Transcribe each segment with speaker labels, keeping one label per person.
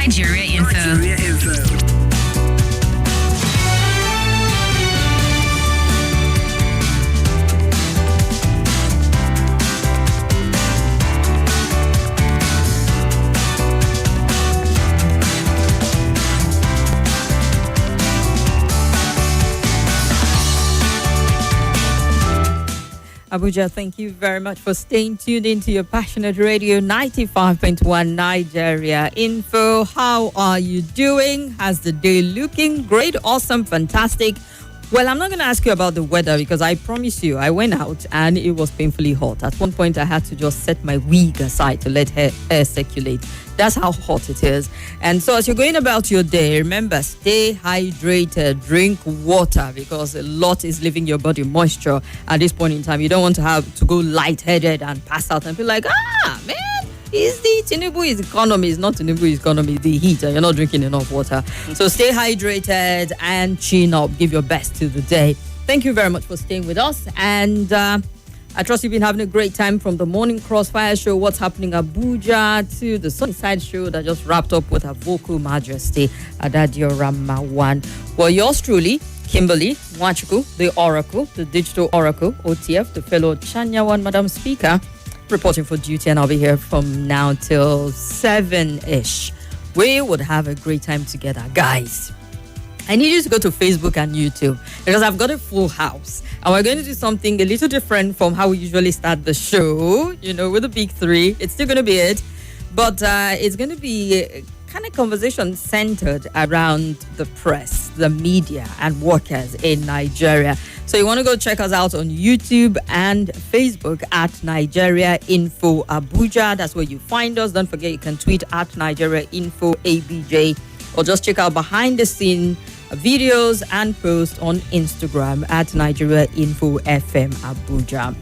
Speaker 1: Nigeria Info.
Speaker 2: Abuja, thank you very much for staying tuned into your passionate radio 95.1 Nigeria Info. How are you doing? How's the day looking? Great, awesome, fantastic. Well, I'm not going to ask you about the weather because I promise you, I went out and it was painfully hot. At one point, I had to just set my wig aside to let air circulate. That's how hot it is. And so as you're going about your day, remember, stay hydrated, drink water because a lot is leaving your body moisture at this point in time. You don't want to have to go lightheaded and pass out and feel like, man, is the Tinubu's economy, it's not Tinubu's economy, the heat, and you're not drinking enough water. So stay hydrated and chin up, give your best to the day. Thank you very much for staying with us. And I trust you've been having a great time from the morning crossfire show, What's Happening Abuja, to the Sunnyside show that just wrapped up with her vocal majesty, Adadio Ramawan. Well, yours truly, Kimberly Wachuku, the Oracle, the Digital Oracle, OTF, the fellow Chanyawan Madam Speaker, reporting for duty, and I'll be here from now till 7-ish. We would have a great time together. Guys, I need you to go to Facebook and YouTube because I've got a full house. And we're going to do something a little different from how we usually start the show, with the big three. It's still going to be it. But it's going to be a kind of conversation centered around the press, the media, and workers in Nigeria. So you want to go check us out on YouTube and Facebook at Nigeria Info Abuja. That's where you find us. Don't forget you can tweet at Nigeria Info ABJ or just check out behind the scene videos and posts on Instagram at Nigeria Info FM Abuja.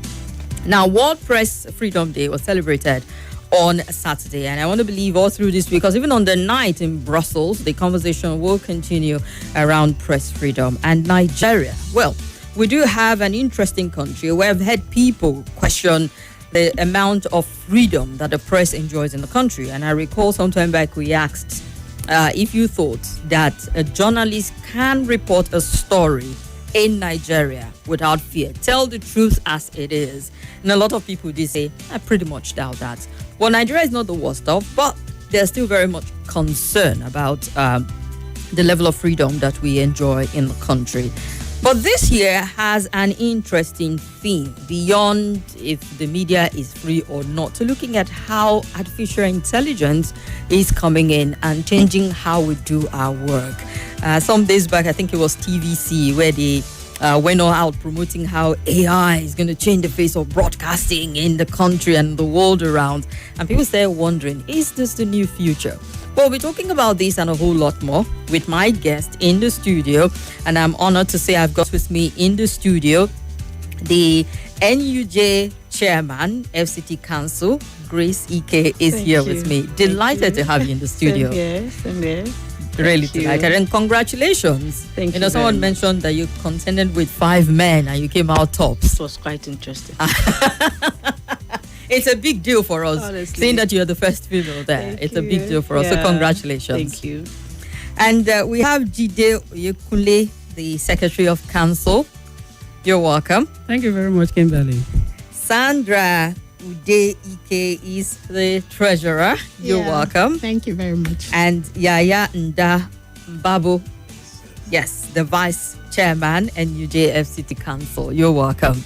Speaker 2: Now, World Press Freedom Day was celebrated on Saturday, and I want to believe all through this week, because even on the night in Brussels, the conversation will continue around press freedom. And Nigeria, well, we do have an interesting country where I've had people question the amount of freedom that the press enjoys in the country. And I recall some time back we asked if you thought that a journalist can report a story in Nigeria without fear. Tell the truth as it is. And a lot of people did say, I pretty much doubt that. Well, Nigeria is not the worst off, but there's still very much concern about the level of freedom that we enjoy in the country. But this year has an interesting theme beyond if the media is free or not, to looking at how artificial intelligence is coming in and changing how we do our work. Some days back, I think it was TVC, where they went all out promoting how AI is going to change the face of broadcasting in the country and the world around. And people started wondering, is this the new future? Well, we're talking about this and a whole lot more with my guest in the studio. And I'm honored to say I've got with me in the studio the NUJ chairman, FCT Council, Grace Ike is here with me. Delighted to have you in the studio.
Speaker 3: Same here.
Speaker 2: Really delighted. And congratulations.
Speaker 3: Thank you.
Speaker 2: Someone mentioned that you contended with 5 men and you came out tops.
Speaker 3: It was quite interesting.
Speaker 2: It's a big deal for us, honestly, seeing that you're the first female there. It's a big deal for us. So congratulations.
Speaker 3: Thank you.
Speaker 2: And we have Jide Oyekunle, the Secretary of Council. You're welcome.
Speaker 4: Thank you very much, Kimberly.
Speaker 2: Sandra Ude Ike is the Treasurer. You're welcome.
Speaker 5: Thank you very much.
Speaker 2: And Yaya Nda Mbabo, yes, the Vice Chairman and UJFCT Council. You're welcome.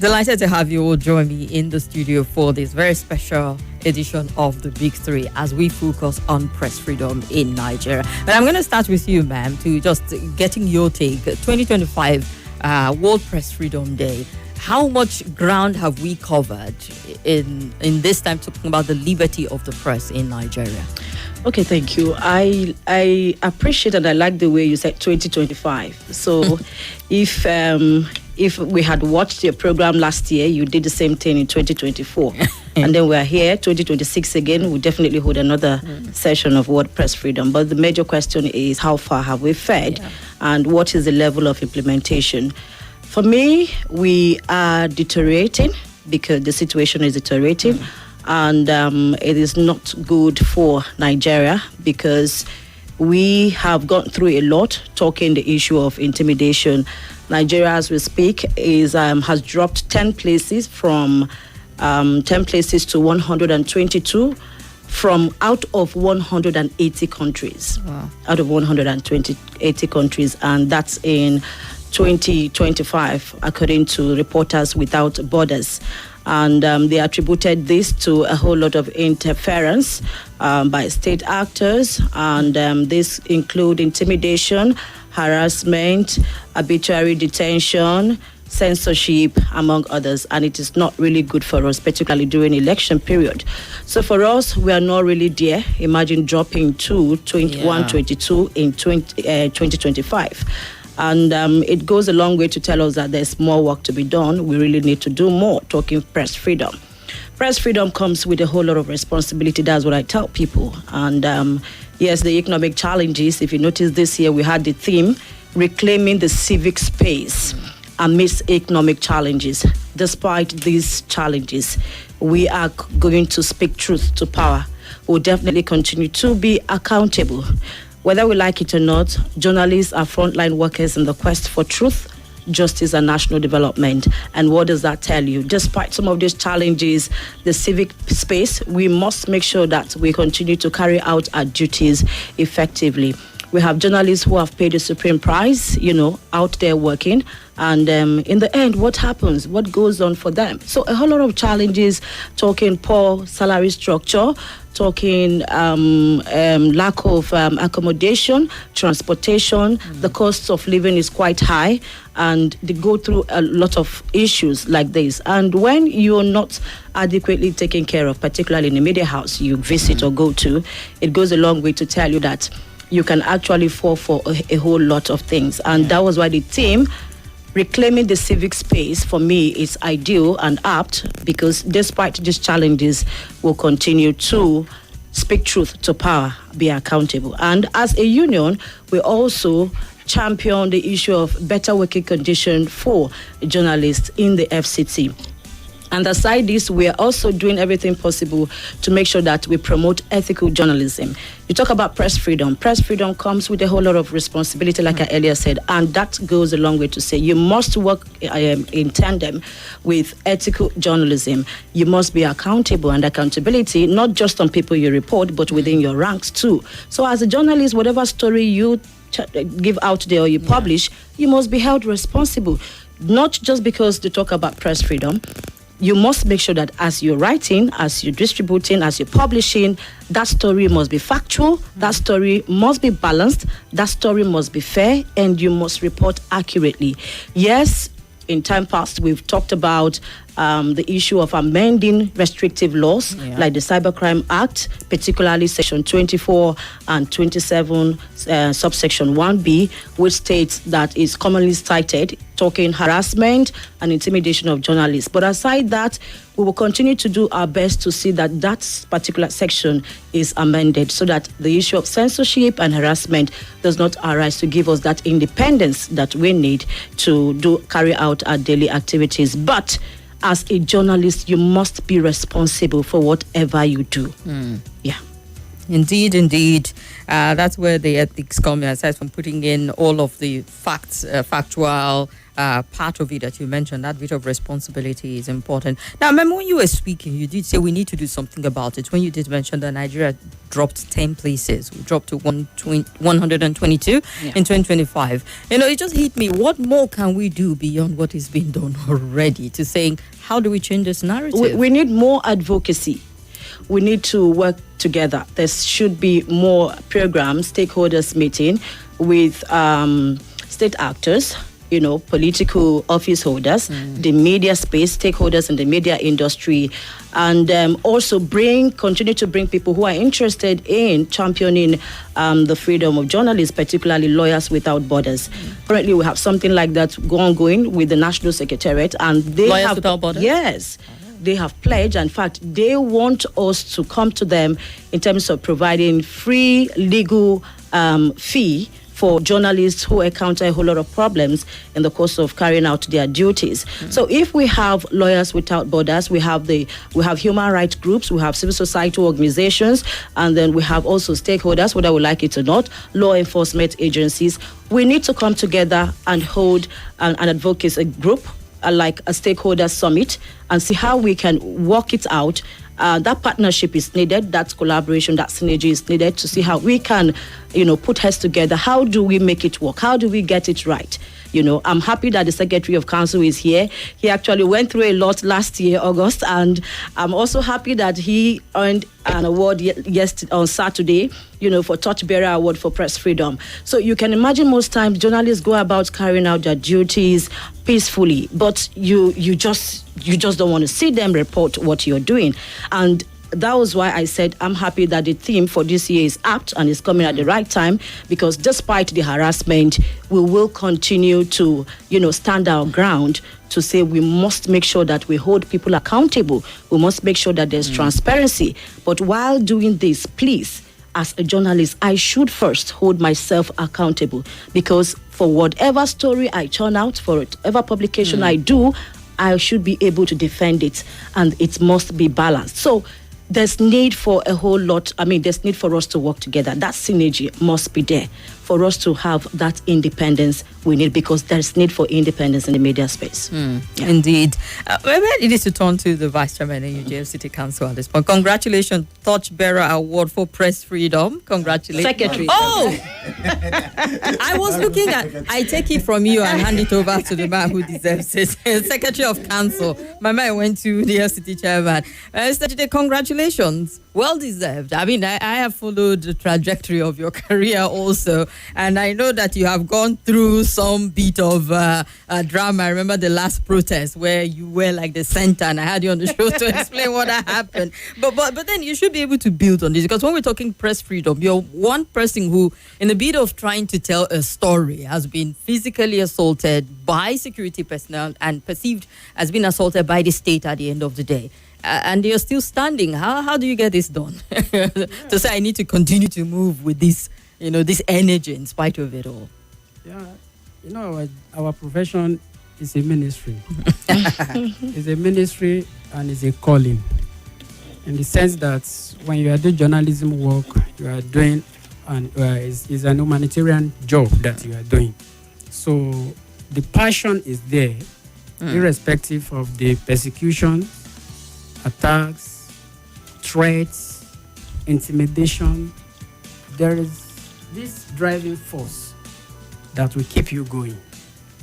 Speaker 2: Delighted to have you all join me in the studio for this very special edition of the Big Three as we focus on press freedom in Nigeria. But I'm going to start with you, ma'am, to just getting your take. 2025 World Press Freedom Day. How much ground have we covered in this time talking about the liberty of the press in Nigeria?
Speaker 3: Okay, thank you. I appreciate and I like the way you said 2025. So if we had watched your program last year, you did the same thing in 2024. And then we're here, 2026 again. We'll definitely hold another session of World Press Freedom. But the major question is, how far have we fared? Yeah. And what is the level of implementation? For me, we are deteriorating because the situation is deteriorating. and it is not good for Nigeria because we have gone through a lot talking the issue of intimidation. Nigeria, as we speak, has dropped 10 places from 10 places to 122 from out of 180 countries.
Speaker 2: Wow. Out
Speaker 3: of 180 countries, and that's in 2025, according to Reporters Without Borders. And they attributed this to a whole lot of interference by state actors, and this include intimidation, harassment, arbitrary detention, censorship, among others, and it is not really good for us, particularly during election period. So for us, we are not really there. Imagine dropping to 22 in 2025. And it goes a long way to tell us that there's more work to be done. We really need to do more, talking press freedom. Press freedom comes with a whole lot of responsibility. That's what I tell people. And yes, the economic challenges, if you notice this year, we had the theme, reclaiming the civic space amidst economic challenges. Despite these challenges, we are going to speak truth to power. We'll definitely continue to be accountable. Whether we like it or not, journalists are frontline workers in the quest for truth, justice, and national development. And what does that tell you? Despite some of these challenges, the civic space, we must make sure that we continue to carry out our duties effectively. We have journalists who have paid the supreme price, out there working. And in the end, what happens? What goes on for them? So a whole lot of challenges, talking poor salary structure, talking lack of accommodation, transportation. The cost of living is quite high, and they go through a lot of issues like this. And when you're not adequately taken care of, particularly in the media house you visit or go to, it goes a long way to tell you that you can actually fall for a whole lot of things. And that was why the team, reclaiming the civic space, for me, is ideal and apt, because despite these challenges, we'll continue to speak truth to power, be accountable. And as a union, we also champion the issue of better working conditions for journalists in the FCT. And aside this, we are also doing everything possible to make sure that we promote ethical journalism. You talk about press freedom. Press freedom comes with a whole lot of responsibility, like I earlier said, and that goes a long way to say you must work in tandem with ethical journalism. You must be accountable, and accountability, not just on people you report, but within your ranks too. So as a journalist, whatever story you give out there or you publish, you must be held responsible, not just because they talk about press freedom. You must make sure that as you're writing, as you're distributing, as you're publishing, that story must be factual, that story must be balanced, that story must be fair, and you must report accurately. Yes, in time past, we've talked about the issue of amending restrictive laws like the Cybercrime Act, particularly Section 24 and 27, subsection 1B, which states that is commonly cited, talking harassment and intimidation of journalists. But aside that, we will continue to do our best to see that that particular section is amended so that the issue of censorship and harassment does not arise, to give us that independence that we need to carry out our daily activities. But as a journalist, you must be responsible for whatever you do. Yeah.
Speaker 2: Indeed. That's where the ethics come, aside from putting in all of the factual part of it that you mentioned. That bit of responsibility is important. Now, remember when you were speaking, you did say we need to do something about it. When you did mention that Nigeria dropped 10 places, we dropped to 122 in 2025. It just hit me. What more can we do beyond what is being done already to saying, how do we change this narrative?
Speaker 3: We need more advocacy. We need to work together. There should be more programs, stakeholders meeting with state actors, political office holders, the media space, stakeholders in the media industry, and also continue to bring people who are interested in championing the freedom of journalists, particularly Lawyers Without Borders. Currently, we have something like that ongoing with the National Secretariat, and they
Speaker 2: Lawyers Without Borders?
Speaker 3: Yes. They have pledged. In fact, they want us to come to them in terms of providing free legal fee for journalists who encounter a whole lot of problems in the course of carrying out their duties. So if we have Lawyers Without Borders, we have human rights groups, we have civil society organizations, and then we have also stakeholders, whether we like it or not, law enforcement agencies. We need to come together and hold an advocacy group, like a stakeholder summit, and see how we can work it out. That partnership is needed, that collaboration, that synergy is needed to see how we can, put heads together. How do we make it work? How do we get it right? I'm happy that the Secretary of Council is here. He actually went through a lot last year, August, and I'm also happy that he earned an award yesterday on Saturday, for Torchbearer Award for Press Freedom. So you can imagine most times journalists go about carrying out their duties peacefully, but you just don't want to see them report what you're doing. And that was why I said I'm happy that the theme for this year is apt and is coming at the right time, because despite the harassment, we will continue to, stand our ground to say we must make sure that we hold people accountable. We must make sure that there's transparency. But while doing this, please, as a journalist, I should first hold myself accountable, because for whatever story I turn out, for whatever publication I do, I should be able to defend it, and it must be balanced. So there's need for a whole lot. There's need for us to work together. That synergy must be there for us to have that independence we need, because there's need for independence in the media space.
Speaker 2: Indeed. Maybe I need to turn to the Vice Chairman of UJF City Council at this point. Congratulations, Torchbearer Award for Press Freedom. Congratulations.
Speaker 3: Secretary.
Speaker 2: Oh! I was looking I take it from you and hand it over to the man who deserves it. Secretary of Council. My mind went to the FCT Chairman. Secretary, congratulations. Well deserved. I have followed the trajectory of your career also, and I know that you have gone through some bit of drama. I remember the last protest where you were like the center, and I had you on the show to explain what happened. But then you should be able to build on this, because when we're talking press freedom, you're one person who, in the bit of trying to tell a story, has been physically assaulted by security personnel and perceived as being assaulted by the state at the end of the day. And you're still standing. How do you get this done? To say I need to continue to move with this, this energy in spite of it all.
Speaker 4: Yeah, our profession is a ministry. It's a ministry and it's a calling. In the sense that when you are doing journalism work, you are doing, and it's an humanitarian job that you are doing. So the passion is there, irrespective of the persecution, attacks, threats, intimidation. There is this driving force that will keep you going,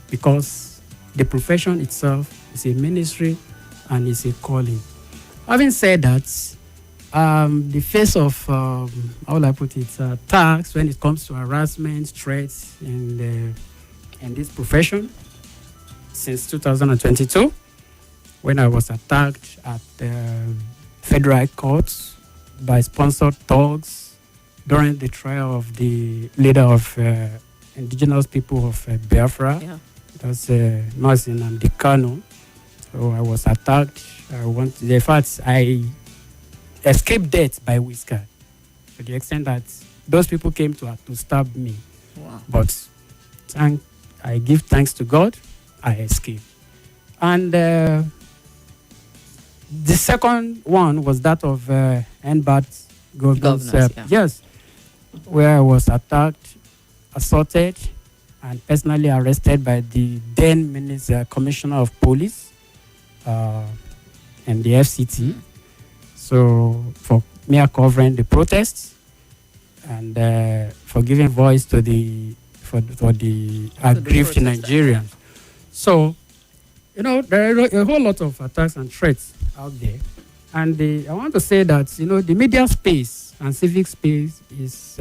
Speaker 4: because the profession itself is a ministry and it's a calling. Having said that, the face of, how will I put it, attacks when it comes to harassment, threats in this profession since 2022, when I was attacked at the federal courts by sponsored thugs during the trial of the leader of indigenous people of Biafra.
Speaker 2: Yeah.
Speaker 4: It was Mazin and Kano. So I was attacked. In fact, I escaped death by whisker, to the extent that those people came to stab me.
Speaker 2: Wow.
Speaker 4: But I give thanks to God, I escaped. And the second one was that of NBAT governors. Yes, where I was attacked, assaulted, and personally arrested by the then Commissioner of Police and the FCT. So for me covering the protests and for giving voice to the aggrieved Nigerians. So, there are a whole lot of attacks and threats out there. And I want to say that, the media space and civic space is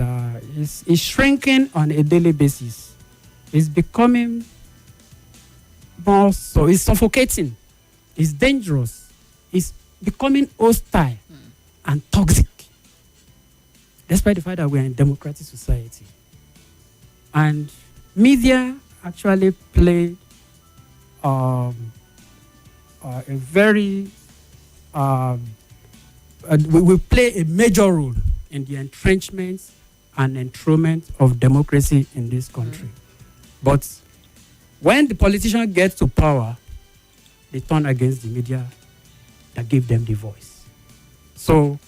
Speaker 4: shrinking on a daily basis. It's becoming more so. It's suffocating. It's dangerous. It's becoming hostile and toxic. Despite the fact that we are in a democratic society. And media actually play a very we play a major role in the entrenchment and enthronement of democracy in this country. But when the politicians get to power, they turn against the media that give them the voice. So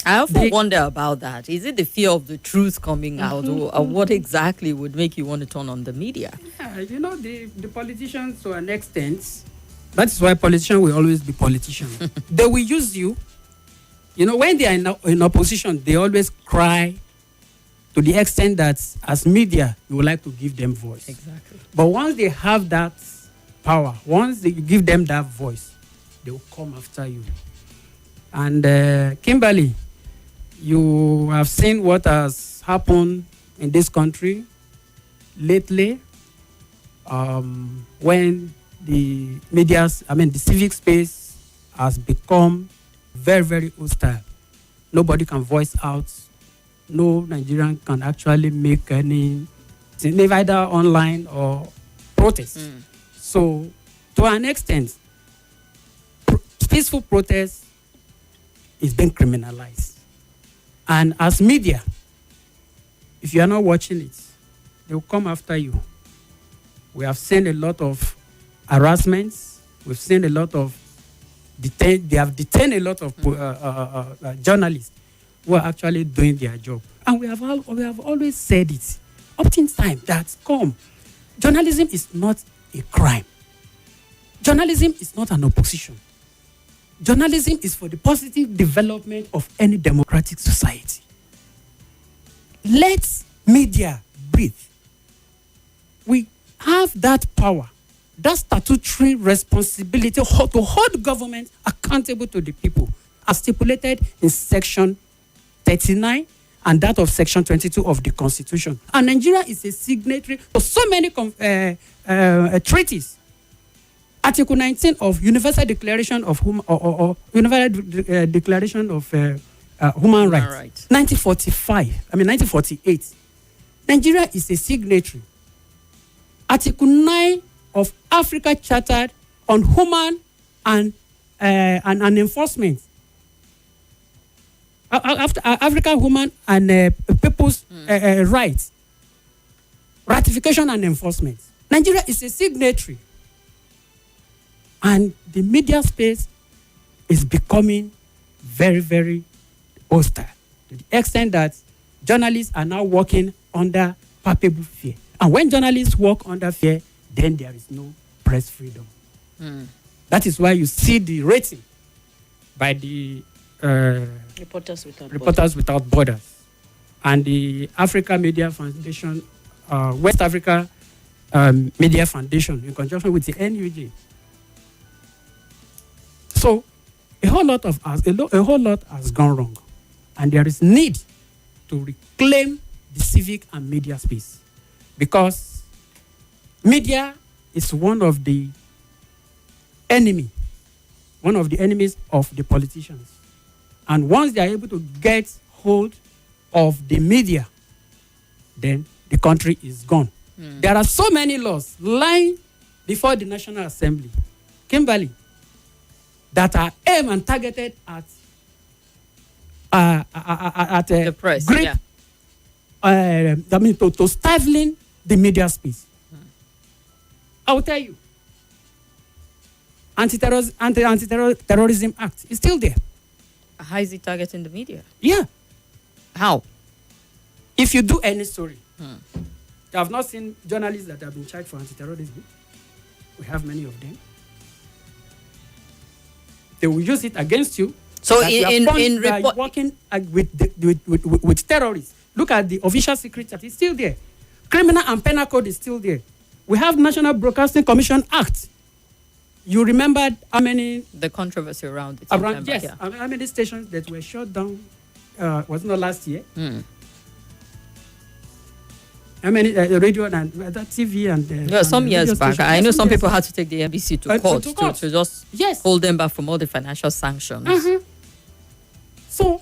Speaker 2: I often wonder about that. Is it the fear of the truth coming out, or what exactly would make you want to turn on the media?
Speaker 4: Yeah, the politicians, to an extent, that is why politicians will always be politicians. They will use you. When they are in opposition, they always cry to the extent that as media, you would like to give them voice.
Speaker 2: Exactly.
Speaker 4: But once they have that power, once they give them that voice, they will come after you. And Kimberly, you have seen what has happened in this country lately, when the the civic space has become very, very hostile. Nobody can voice out. No Nigerian can actually make any, either online or protest. So, to an extent, peaceful protest is being criminalized. And as media, if you are not watching it, they will come after you. We have seen a lot of harassments. We've seen a lot of they have detained a lot of journalists who are actually doing their job. And we have always said it up to time that journalism is not a crime. Journalism is not an opposition. Journalism is for the positive development of any democratic society. Let media breathe. We have that power, that statutory responsibility to hold government accountable to the people, as stipulated in Section 39 and that of Section 22 of the Constitution. And Nigeria is a signatory to so many treaties. Article 19 of Universal Declaration of Universal Declaration of Human Rights. 1948. Nigeria is a signatory. Article 9 of Africa Charter on Human and Enforcement. African Human and People's Rights. Ratification and enforcement. Nigeria is a signatory. And the media space is becoming very, very hostile, to the extent that journalists are now working under palpable fear. And when journalists work under fear, then there is no press freedom. That is why you see the rating by the
Speaker 3: Reporters
Speaker 4: Without Borders and the Africa Media Foundation, West Africa Media Foundation, in conjunction with the NUJ. So a whole lot has gone wrong, and there is need to reclaim the civic and media space, because media is one of the enemies of the politicians. And once they are able to get hold of the media, then the country is gone. There are so many laws lying before the National Assembly, Kimberly, that are aimed and targeted at
Speaker 2: the press,
Speaker 4: grip, to stifling the media space. I will tell you, Anti-Terrorism Act is still there.
Speaker 2: How is it targeting the media?
Speaker 4: Yeah.
Speaker 2: How?
Speaker 4: If you do any story, I have not seen journalists that have been charged for anti-terrorism. We have many of them. They will use it against you.
Speaker 2: So
Speaker 4: working with terrorists. Look at the official secret chat. It's still there. Criminal and Penal Code is still there. We have National Broadcasting Commission Act. You remember how many...
Speaker 2: The controversy around it.
Speaker 4: Yes. Yeah. How many stations that were shut down, was not last year? How many radio and TV and...
Speaker 2: some years back. I know some people had to take the NBC to court to just hold them back from all the financial sanctions.
Speaker 4: So,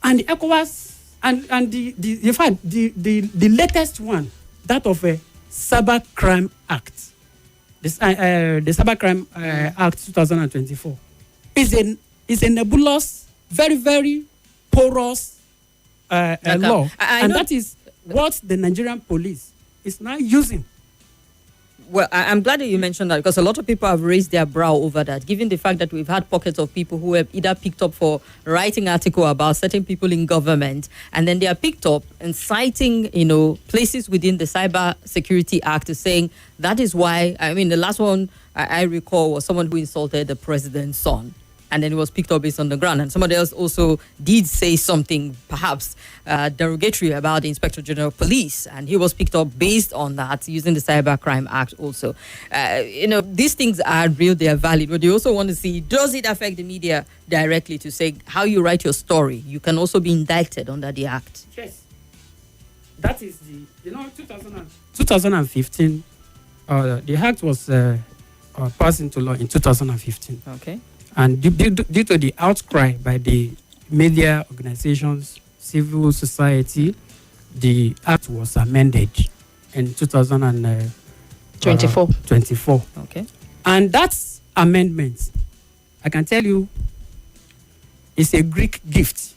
Speaker 4: and the ECOWAS, and the latest one, that of a Cyber Crime Act. The Cyber Crime Act 2024 is a nebulous, very, very porous law. And
Speaker 2: know-
Speaker 4: that is what the Nigerian police is now using.
Speaker 2: Well, I'm glad that you mentioned that, because a lot of people have raised their brow over that, given the fact that we've had pockets of people who have either picked up for writing article about certain people in government, and then they are picked up and citing, places within the Cyber Security Act, saying that is why. I mean, the last one I recall was someone who insulted the president's son, and then it was picked up based on the ground. And somebody else also did say something perhaps derogatory about the Inspector General of Police, and he was picked up based on that, using the Cybercrime Act also. These things are real, they are valid, but you also want to see, does it affect the media directly, to say how you write your story? You can also be indicted under the Act.
Speaker 4: Yes. That is 2015, the Act was passed into law in 2015.
Speaker 2: Okay.
Speaker 4: And due to the outcry by the media organizations, civil society, the Act was amended in 2024.
Speaker 2: Okay.
Speaker 4: And that amendment, I can tell you, is a Greek gift.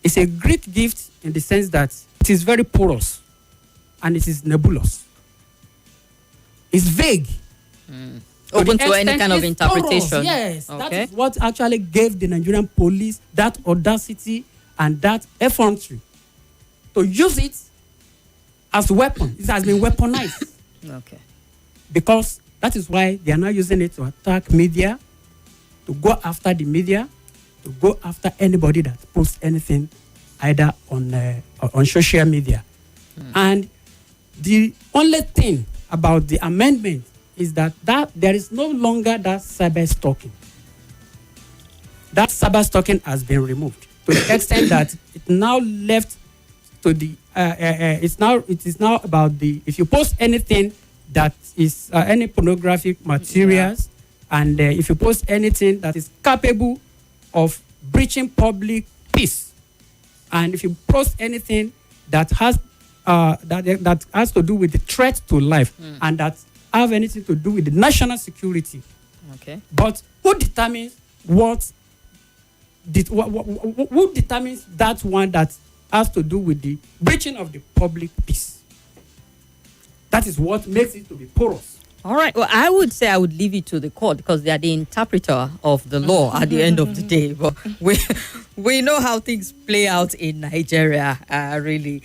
Speaker 4: It's a Greek gift in the sense that it is very porous and it is nebulous. It's vague.
Speaker 2: Open to any kind of interpretation.
Speaker 4: Porous, yes,
Speaker 2: Okay.
Speaker 4: that is what actually gave the Nigerian police that audacity and that effrontery to use it as a weapon. It has been weaponized.
Speaker 2: Okay.
Speaker 4: Because that is why they are now using it to attack media, to go after the media, to go after anybody that posts anything either on social media. And the only thing about the amendment is that there is no longer that cyber stalking. That cyber stalking has been removed to the extent that it now left to the it is now about the, if you post anything that is any pornographic materials, and if you post anything that is capable of breaching public peace, and if you post anything that has that has to do with the threat to life, and that have anything to do with the national security.
Speaker 2: Okay.
Speaker 4: But who determines who determines that one that has to do with the breaching of the public peace? That is what makes it to be porous.
Speaker 2: All right. Well, I would say I would leave it to the court, because they are the interpreter of the law at the end of the day. But we know how things play out in Nigeria, really.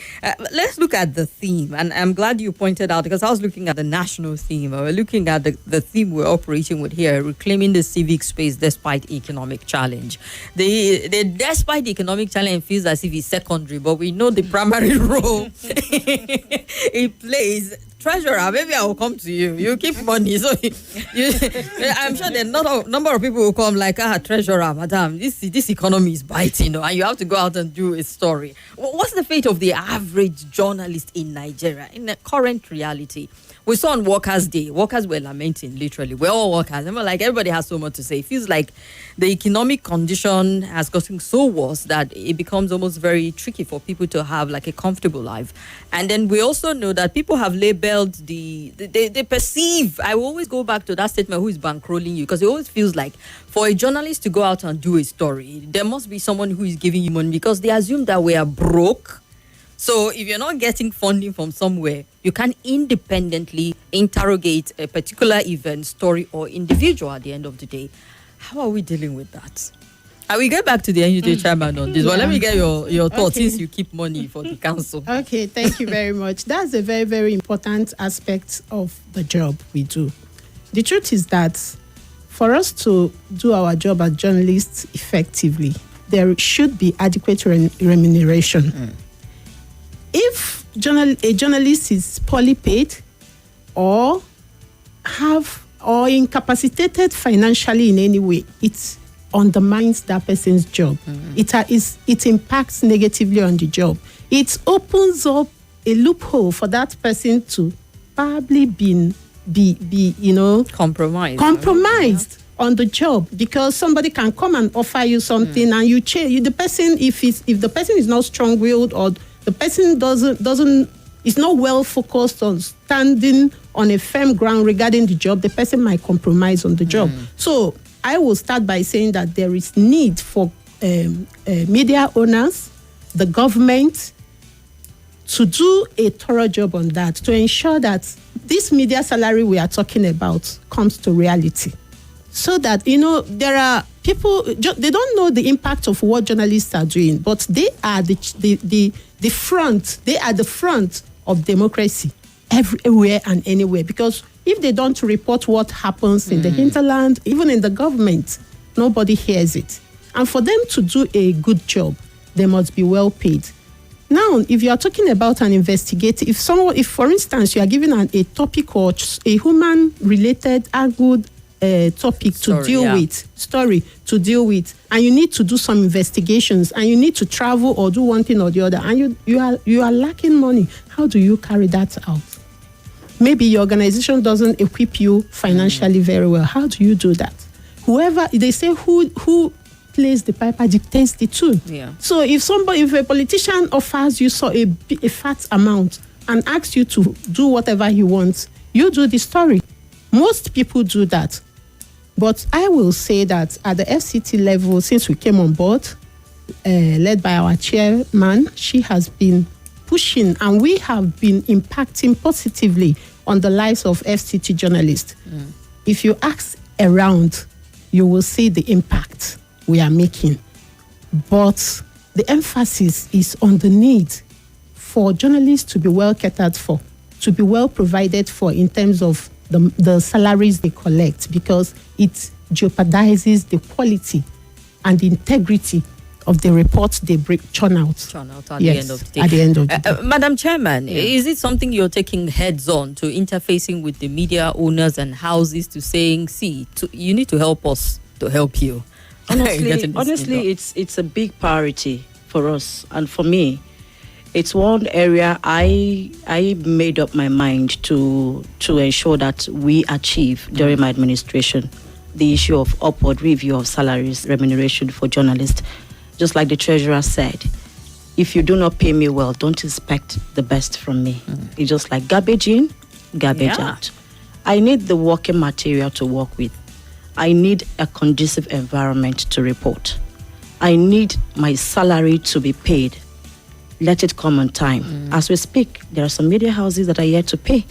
Speaker 2: Let's look at the theme. And I'm glad you pointed out, because I was looking at the national theme. We're looking at the theme we're operating with here, reclaiming the civic space despite economic challenge. The despite the economic challenge feels as if it's secondary, but we know the primary role it plays. Treasurer, maybe I will come to you. You keep money, so I'm sure there are number of people who come like, treasurer, madam, this economy is biting, and you have to go out and do a story. What's the fate of the average journalist in Nigeria in the current reality? We saw on Workers' Day, workers were lamenting, literally. We're all workers. And we're like, everybody has so much to say. It feels like the economic condition has gotten so worse that it becomes almost very tricky for people to have like a comfortable life. And then we also know that people have labeled they perceive, I will always go back to that statement, who is bankrolling you, because it always feels like for a journalist to go out and do a story, there must be someone who is giving you money, because they assume that we are broke. So if you're not getting funding from somewhere, you can independently interrogate a particular event, story, or individual at the end of the day. How are we dealing with that? I will get back to the NUJ chairman on this. Well, let me get your thoughts, since you keep money for the council.
Speaker 5: Okay, thank you very much. That's a very, very important aspect of the job we do. The truth is that for us to do our job as journalists effectively, there should be adequate remuneration. If a journalist is poorly paid or incapacitated financially in any way, it undermines that person's job. It impacts negatively on the job. It opens up a loophole for that person to probably be compromised on the job, because somebody can come and offer you something and you change the person. If the person is not strong-willed, or the person is not well focused on standing on a firm ground regarding the job, the person might compromise on the job. So I will start by saying that there is need for media owners the government to do a thorough job on that, to ensure that this media salary we are talking about comes to reality. So that, there are people, they don't know the impact of what journalists are doing, but they are the front, they are the front of democracy everywhere and anywhere. Because if they don't report what happens in the hinterland, even in the government, nobody hears it. And for them to do a good job, they must be well paid. Now, if you are talking about an investigative, if for instance you are given a topic or a human-related angled topic to deal with, and you need to do some investigations, and you need to travel or do one thing or the other, and you are lacking money, how do you carry that out? Maybe your organization doesn't equip you financially very well. How do you do that? They say who plays the piper dictates the tune.
Speaker 2: Yeah.
Speaker 5: So if a politician offers you a fat amount and asks you to do whatever he wants, you do the story. Most people do that. But I will say that at the FCT level, since we came on board, led by our chairman, she has been pushing, and we have been impacting positively on the lives of FCT journalists. If you ask around, you will see the impact we are making. But the emphasis is on the need for journalists to be well catered for, to be well provided for in terms of the salaries they collect, because it jeopardizes the quality and the integrity of the reports they churn out
Speaker 2: at the end of the day.
Speaker 5: At the end of the day.
Speaker 2: Madam Chairman, is it something you're taking heads on to interfacing with the media owners and houses to saying, you need to help us to help you?
Speaker 3: Honestly, it's a big priority for us, and for me, it's one area I made up my mind to ensure that we achieve during my administration, the issue of upward review of salaries, remuneration for journalists. Just like the treasurer said, if you do not pay me well, don't expect the best from me. It's just like garbage in, garbage out. I need the working material to work with. I need a conducive environment to report. I need my salary to be paid. Let it come on time. As we speak, there are some media houses that are yet to pay.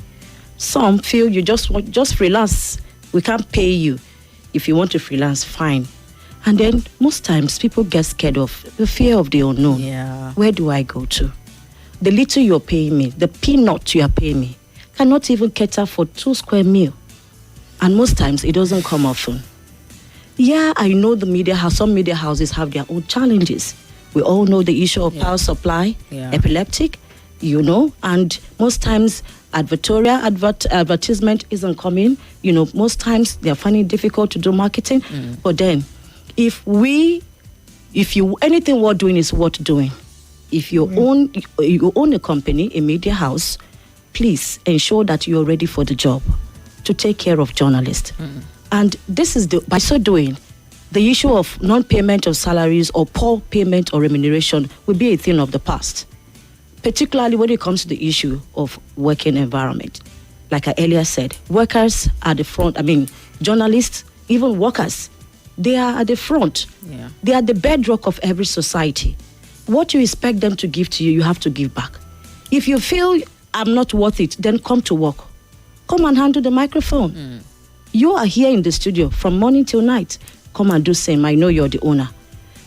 Speaker 3: Some feel you just freelance. We can't pay you. If you want to freelance, fine. And then most times people get scared of the fear of the unknown.
Speaker 2: Yeah.
Speaker 3: Where do I go to? The little you're paying me, the peanut you are paying me, cannot even cater for 2 square meal. And most times it doesn't come often. Yeah, I know some media houses have their own challenges. We all know the issue of power supply, epileptic, and most times advertisement isn't coming. Most times they're finding it difficult to do marketing. But then, if anything worth doing is worth doing, if you own a company, a media house, please ensure that you're ready for the job to take care of journalists. And this is by so doing, the issue of non-payment of salaries or poor payment or remuneration will be a thing of the past, particularly when it comes to the issue of working environment. Like I earlier said, workers are the front. Journalists, even workers, they are at the front.
Speaker 2: Yeah.
Speaker 3: They are the bedrock of every society. What you expect them to give to you, you have to give back. If you feel I'm not worth it, then come to work. Come and handle the microphone. You are here in the studio from morning till night. Come and do same. I know you're the owner.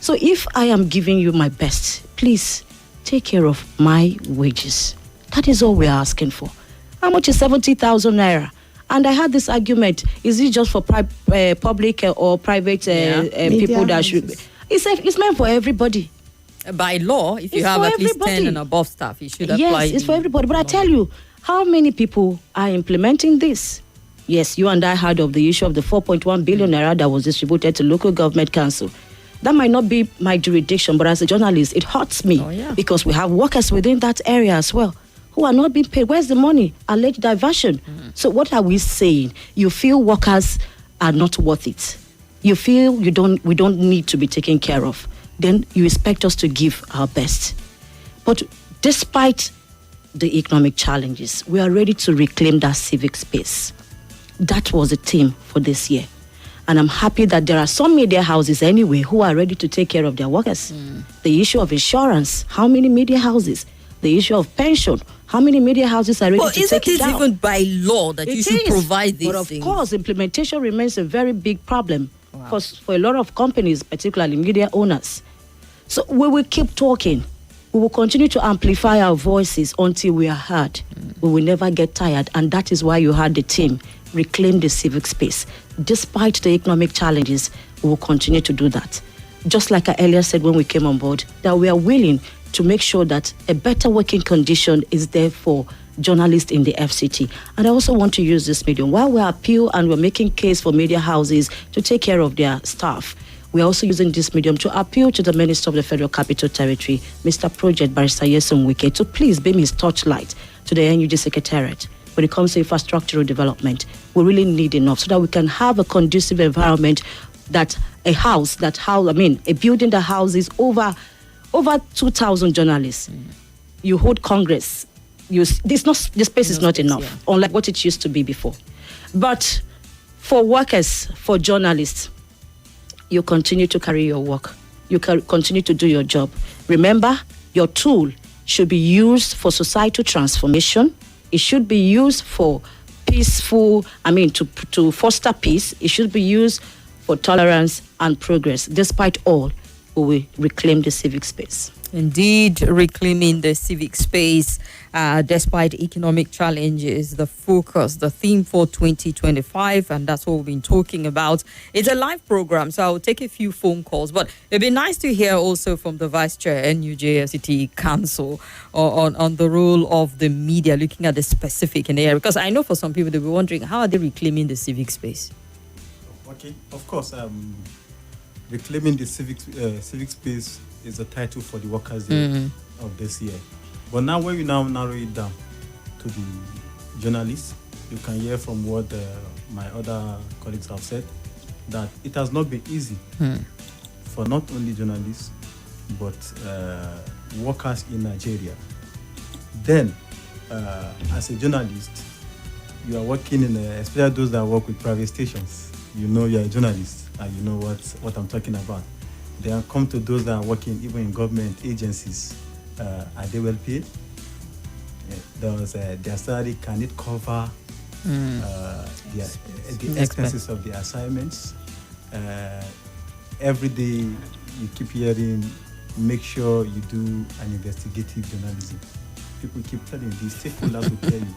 Speaker 3: So if I am giving you my best, please take care of my wages. That is all we're asking for. How much is 70,000 naira? And I had this argument, is it just for public or private people that should be? It's meant for everybody.
Speaker 2: By law, if you have at least 10 and above staff, you should apply.
Speaker 3: Yes, it's for everybody. But I tell you, how many people are implementing this? Yes, you and I heard of the issue of the 4.1 billion naira that was distributed to local government council. That might not be my jurisdiction, but as a journalist, it hurts me because we have workers within that area as well who are not being paid. Where's the money? Alleged diversion. So what are we saying? You feel workers are not worth it. You feel we don't need to be taken care of. Then you expect us to give our best. But despite the economic challenges, we are ready to reclaim that civic space. That was the theme for this year. And I'm happy that there are some media houses anyway who are ready to take care of their workers. The issue of insurance, how many media houses? The issue of pension, how many media houses are ready to take it down?
Speaker 2: Isn't it even by law that you should provide these
Speaker 3: things? But of
Speaker 2: things?
Speaker 3: course, implementation remains a very big problem for a lot of companies, particularly media owners. So we will keep talking. We will continue to amplify our voices until we are heard. We will never get tired, and that is why you heard the team reclaim the civic space. Despite the economic challenges, we will continue to do that. Just like I earlier said when we came on board, that we are willing to make sure that a better working condition is there for journalists in the FCT. And I also want to use this medium. While we appeal and we're making case for media houses to take care of their staff, we're also using this medium to appeal to the Minister of the Federal Capital Territory, Mr. Project Barrister Yeson Wike, to please beam his torchlight to the NUG Secretariat. When it comes to infrastructural development, we really need enough so that we can have a conducive environment, that a building that houses over 2,000 journalists. You hold Congress. The space is not enough, unlike what it used to be before. But for workers, for journalists, you continue to carry your work. You can continue to do your job. Remember, your tool should be used for societal transformation. It should be used for to foster peace. It should be used for tolerance and progress. Despite all, we will reclaim the civic space.
Speaker 2: Indeed, reclaiming the civic space despite economic challenges, the focus, the theme for 2025, and that's what we've been talking about. It's a live program, so I'll take a few phone calls, but it'd be nice to hear also from the Vice Chair, NUJFCT Council, on the role of the media, looking at the specific in the area, because I know for some people they'll be wondering, how are they reclaiming the civic space?
Speaker 6: Okay, of course, reclaiming the civic space is the title for the Workers' Day of this year. But now when we now narrow it down to the journalists, you can hear from what my other colleagues have said, that it has not been easy for not only journalists, but workers in Nigeria. Then, as a journalist, you are working in, especially those that work with private stations, you know you're a journalist and you know what I'm talking about. Then come to those that are working even in government agencies. Are they well paid? Their salary, can it cover the expenses of the assignments? Every day you keep hearing, make sure you do an investigative journalism. People keep telling you, the stakeholders will tell you,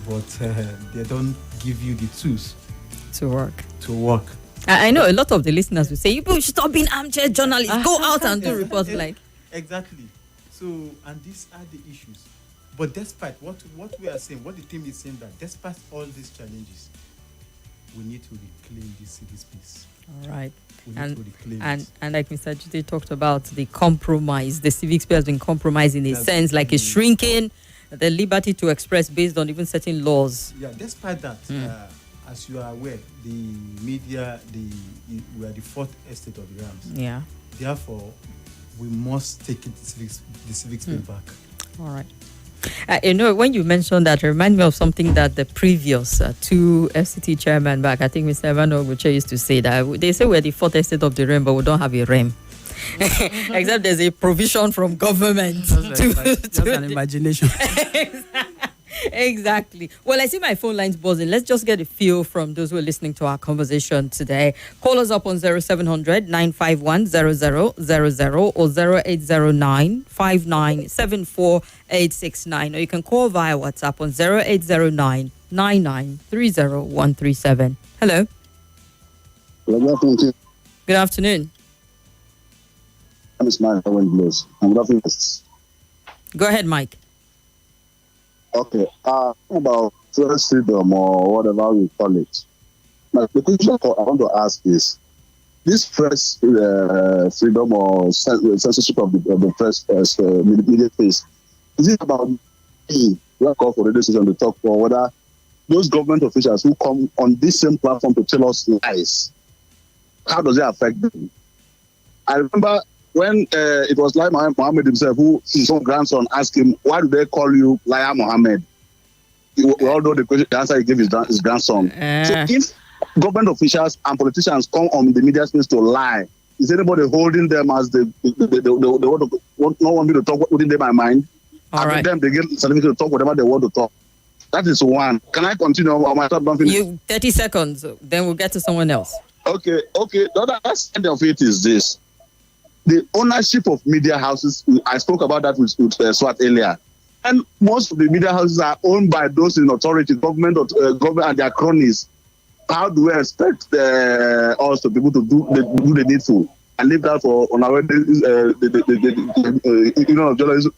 Speaker 6: but they don't give you the tools
Speaker 2: to work.
Speaker 6: I
Speaker 2: know a lot of the listeners will say, you should stop being armchair journalists. Go out and do reports like.
Speaker 6: Exactly. So, and these are the issues. But despite what we are saying, what the team is saying, that despite all these challenges, we need to reclaim this civic space.
Speaker 2: All right.
Speaker 6: We need to reclaim it.
Speaker 2: And like Mr. Jide talked about, the compromise, the civic space has been compromised in a sense, like it's shrinking, the liberty to express based on even certain laws.
Speaker 6: Yeah, despite that, as you are aware, the media, we are the fourth estate of the realms.
Speaker 2: Yeah.
Speaker 6: Therefore, we must take the civic space back.
Speaker 2: All right. When you mentioned that, it reminded me of something that the previous two FCT chairman back, I think Mr. Evan Oguche used to say, that they say we're the fourth estate of the realm, but we don't have a realm. Except there's a provision from government.
Speaker 4: Just an imagination.
Speaker 2: Exactly. Well, I see my phone lines buzzing. Let's just get a feel from those who are listening to our conversation today. Call us up on 0700 951 0000 or 0809 5974 869. Or you can call via WhatsApp on 0809 9930137. Hello.
Speaker 7: Good afternoon.
Speaker 2: Good afternoon.
Speaker 7: I'm Ismail. Good afternoon.
Speaker 2: Go ahead, Mike.
Speaker 7: Okay. About press freedom or whatever we call it. Now, the question I want to ask is, this press freedom or censorship of the press media space, is it about me, we call for radio station to talk, or whether those government officials who come on this same platform to tell us lies, how does it affect them? I remember when it was Lai Mohammed himself, who his own grandson asked him, why do they call you Lai Mohammed? We all know the answer he gave his grandson. So if government officials and politicians come on the media space to lie, is anybody holding them as they want me to talk within their mind?
Speaker 2: All right.
Speaker 7: Them, they get certificate to talk whatever they want to talk. That is one. Can I continue? Or am I not finished?
Speaker 2: You 30 seconds, then we'll get to someone else.
Speaker 7: Okay. The other side of it is this. The ownership of media houses, I spoke about that with Swat earlier. And most of the media houses are owned by those in authority, government and their cronies. How do we expect us to be able to do the needful and leave that for on our journalists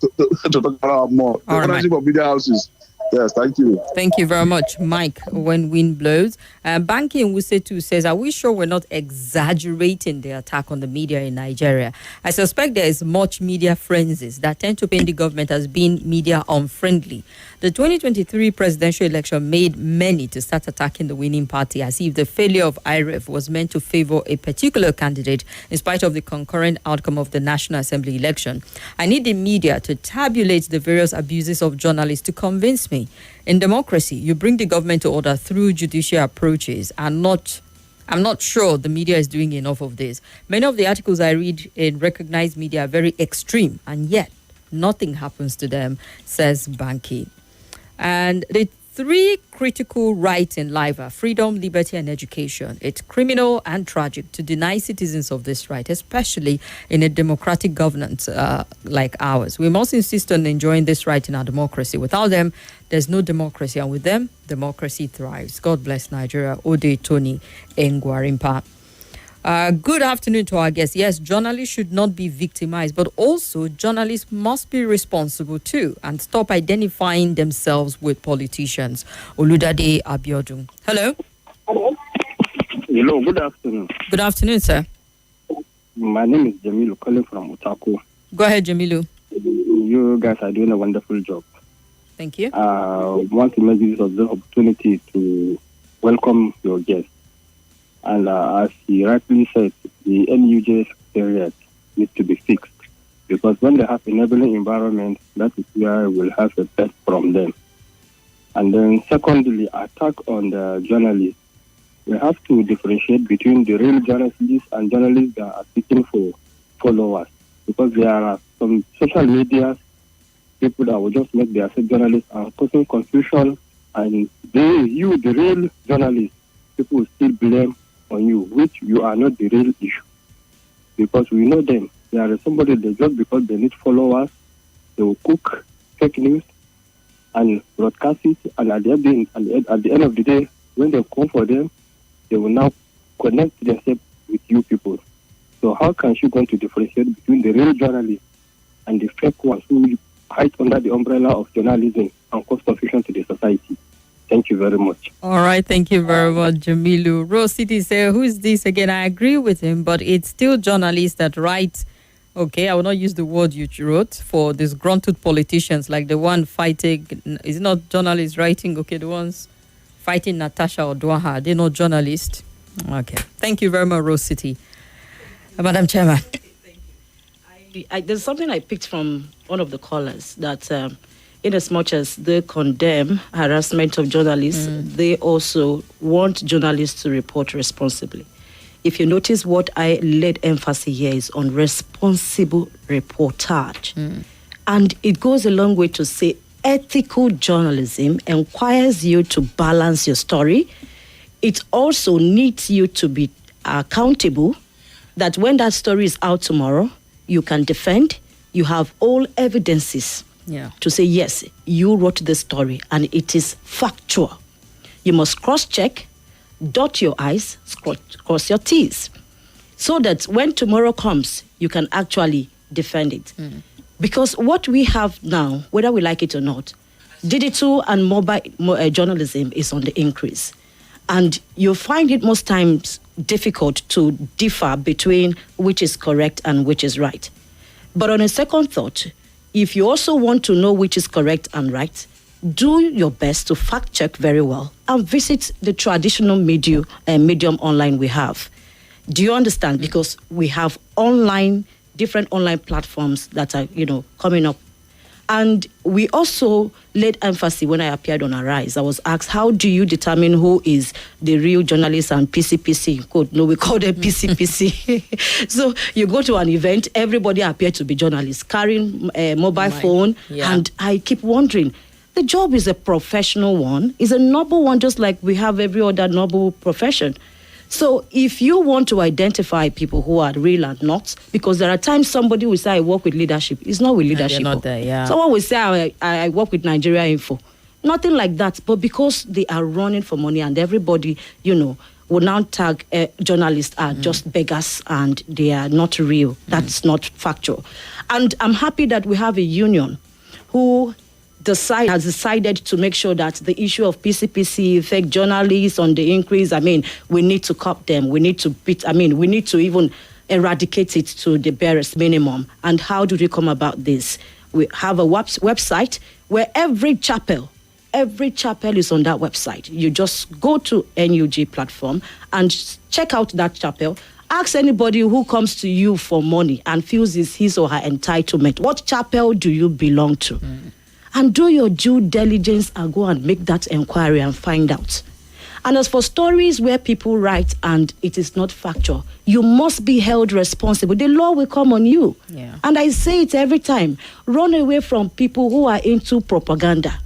Speaker 7: to talk about more? The ownership of media houses. Yes, thank you.
Speaker 2: Thank you very much, Mike. When wind blows, Banky in Wusetu says, "Are we sure we're not exaggerating the attack on the media in Nigeria? I suspect there is much media frenzies that tend to paint the government as being media unfriendly. The 2023 presidential election made many to start attacking the winning party as if the failure of IREF was meant to favor a particular candidate in spite of the concurrent outcome of the National Assembly election. I need the media to tabulate the various abuses of journalists to convince me. In democracy, you bring the government to order through judicial approaches. I'm not sure the media is doing enough of this. Many of the articles I read in recognized media are very extreme, and yet nothing happens to them," says Banky. And the three critical rights in life are freedom, liberty, and education. It's criminal and tragic to deny citizens of this right, especially in a democratic governance like ours. We must insist on enjoying this right in our democracy. Without them, there's no democracy, and with them, democracy thrives. God bless Nigeria. Ode Tony Engwarimpa. Good afternoon to our guests. Yes, journalists should not be victimized, but also journalists must be responsible too and stop identifying themselves with politicians. Oludade Abiodun. Hello.
Speaker 8: Hello, good afternoon.
Speaker 2: Good afternoon, sir.
Speaker 8: My name is Jamilu, calling from Otaku.
Speaker 2: Go ahead, Jamilu.
Speaker 8: You guys are doing a wonderful job.
Speaker 2: Thank you.
Speaker 8: Want to make use of the opportunity to welcome your guests. And as he rightly said, the NUJ secretariat needs to be fixed because when they have enabling environment, that is where we'll have a best from them. And then secondly, attack on the journalists. We have to differentiate between the real journalists and journalists that are seeking for followers, because there are some social media people that will just make themselves journalists and causing confusion, and the real journalists, people will still blame on you, which you are not the real issue. Because we know them. They are somebody that just because they need followers, they will cook fake news and broadcast it, and at the end of the day, when they come for them, they will now connect themselves with you people. So how can she going to differentiate between the real journalists and the fake ones who hide under the umbrella of journalism and cause confusion to the society? Thank you very much.
Speaker 2: All right, thank you very much, Jamilu. Rose City say, who is this again? I agree with him, but it's still journalists that write. Okay, I will not use the word you wrote for disgruntled politicians like the one fighting. Is it not journalists writing? Okay, the ones fighting Natasha Odwaha. They're not journalists. Okay, thank you very much, Rose City. Madam Chairman.
Speaker 3: There's something I picked from one of the callers that in as much as they condemn harassment of journalists, they also want journalists to report responsibly. If you notice, what I laid emphasis here is on responsible reportage. And it goes a long way to say ethical journalism requires you to balance your story. It also needs you to be accountable, that when that story is out tomorrow, you can defend, you have all evidences to say, yes, you wrote the story and it is factual. You must cross-check, dot your I's, cross your T's, so that when tomorrow comes, you can actually defend it. Because what we have now, whether we like it or not, digital and mobile journalism is on the increase. And you find it most times difficult to differ between which is correct and which is right. But on a second thought, if you also want to know which is correct and right, do your best to fact check very well and visit the traditional medium online we have. Do you understand? Because we have different online platforms that are, coming up. And we also laid emphasis when I appeared on Arise. I was asked, how do you determine who is the real journalist and PCPC? Quote, no, we call them PCPC. So you go to an event, everybody appeared to be journalists, carrying a mobile phone.
Speaker 2: Yeah.
Speaker 3: And I keep wondering, the job is a professional one, is a noble one, just like we have every other noble profession. So if you want to identify people who are real and not, because there are times somebody will say, I work with leadership. It's not with leadership.
Speaker 2: Not there, yeah.
Speaker 3: Someone will say, I work with Nigeria Info. Nothing like that. But because they are running for money and everybody, will now tag journalists are just beggars and they are not real. That's not factual. And I'm happy that we have a union who has decided to make sure that the issue of PCPC, fake journalists on the increase, we need to cut them. We need to we need to even eradicate it to the barest minimum. And how do we come about this? We have a website where every chapel is on that website. You just go to NUG platform and check out that chapel. Ask anybody who comes to you for money and feels it's his or her entitlement. What chapel do you belong to? And do your due diligence and go and make that inquiry and find out. And as for stories where people write and it is not factual, you must be held responsible. The law will come on you.
Speaker 2: Yeah.
Speaker 3: And I say it every time. Run away from people who are into propaganda.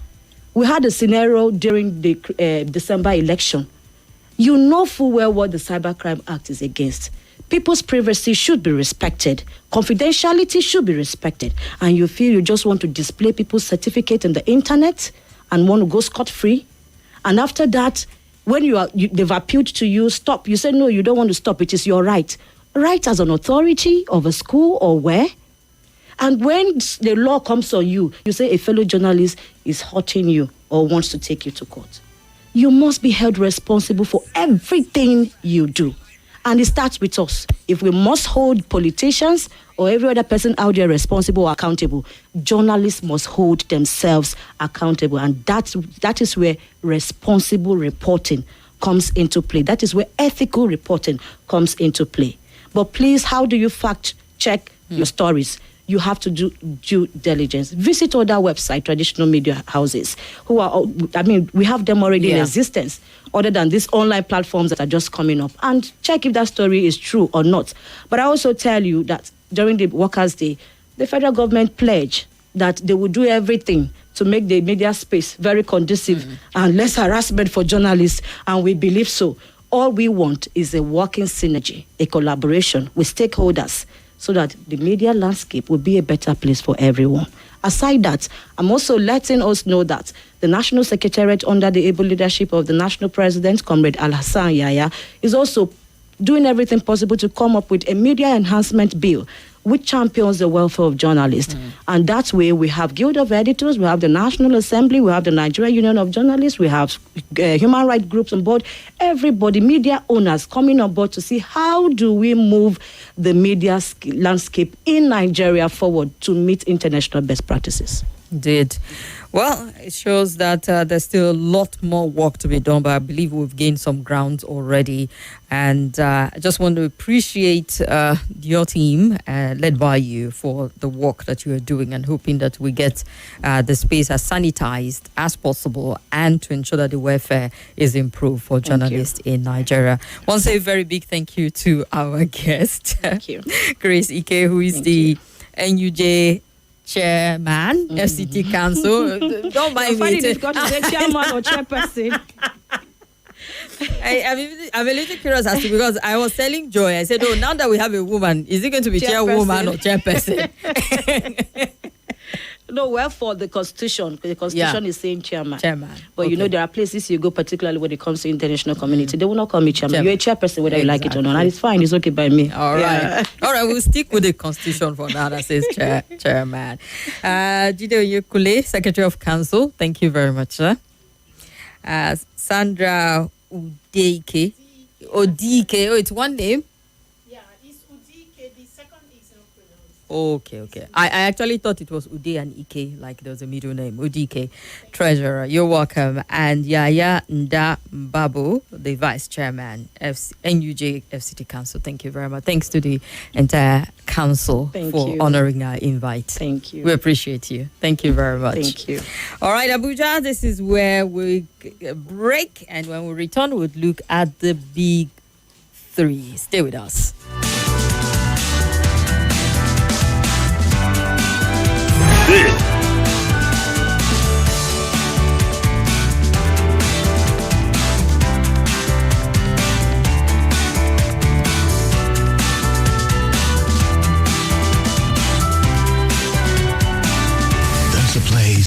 Speaker 3: We had a scenario during the December election. You know full well what the Cybercrime Act is against. People's privacy should be respected. Confidentiality should be respected. And you feel you just want to display people's certificate on the internet and want to go scot-free. And after that, when they've appealed to you, stop. You say, no, you don't want to stop. It is your right. Right as an authority of a school or where? And when the law comes on you, you say a fellow journalist is hurting you or wants to take you to court. You must be held responsible for everything you do. And it starts with us. If we must hold politicians or every other person out there responsible or accountable, journalists must hold themselves accountable. And that is where responsible reporting comes into play. That is where ethical reporting comes into play. But please, how do you fact check your stories? You have to do due diligence. Visit other websites, traditional media houses, we have them already in existence, other than these online platforms that are just coming up, and check if that story is true or not. But I also tell you that during the Workers' Day, the federal government pledged that they will do everything to make the media space very conducive and less harassment for journalists, and we believe so. All we want is a working synergy, a collaboration with stakeholders, so that the media landscape will be a better place for everyone. Aside that, I'm also letting us know that the National Secretariat under the able leadership of the National President, Comrade Al-Hassan Yahya, is also doing everything possible to come up with a media enhancement bill which champions the welfare of journalists. And that way we have Guild of Editors, we have the National Assembly, we have the Nigeria Union of Journalists, we have human rights groups on board, everybody, media owners coming on board to see how do we move the media landscape in Nigeria forward to meet international best practices.
Speaker 2: Indeed. Well, it shows that there's still a lot more work to be done, but I believe we've gained some ground already. And I just want to appreciate your team, led by you, for the work that you are doing, and hoping that we get the space as sanitized as possible and to ensure that the welfare is improved for journalists in Nigeria. Once a very big thank you to our guest,
Speaker 3: Thank you.
Speaker 2: Grace Ike, who is NUJ chairman, FCT Council. Don't mind me.
Speaker 3: It's got to say chairman or chairperson.
Speaker 2: I'm a little curious as to, because I was telling Joy, I said, now that we have a woman, is it going to be chairwoman or chairperson?
Speaker 3: No, well, for the Constitution is saying chairman. But
Speaker 2: okay.
Speaker 3: There are places you go, particularly when it comes to international community, they will not call me chairman. You're a chairperson whether you like it or not. And it's fine, it's okay by me.
Speaker 2: All right. All right, we'll stick with the Constitution for now that says chairman. Jide Oyekule, Secretary of Council, thank you very much, sir. Sandra Udike. Odike, it's one name.
Speaker 5: Yeah, it's Udike. The second is not pronounced.
Speaker 2: Okay. I actually thought it was Ude and Ike, like there was a middle name. Udike, treasurer. You're welcome. And Yaya Nda Babu, the vice chairman, NUJ FCT Council. Thank you very much. Thanks to the entire council for honoring our invite.
Speaker 3: Thank you.
Speaker 2: We appreciate you. Thank you very much.
Speaker 3: Thank you.
Speaker 2: All right, Abuja, this is where we break. And when we return, we'll look at the big three. Stay with us.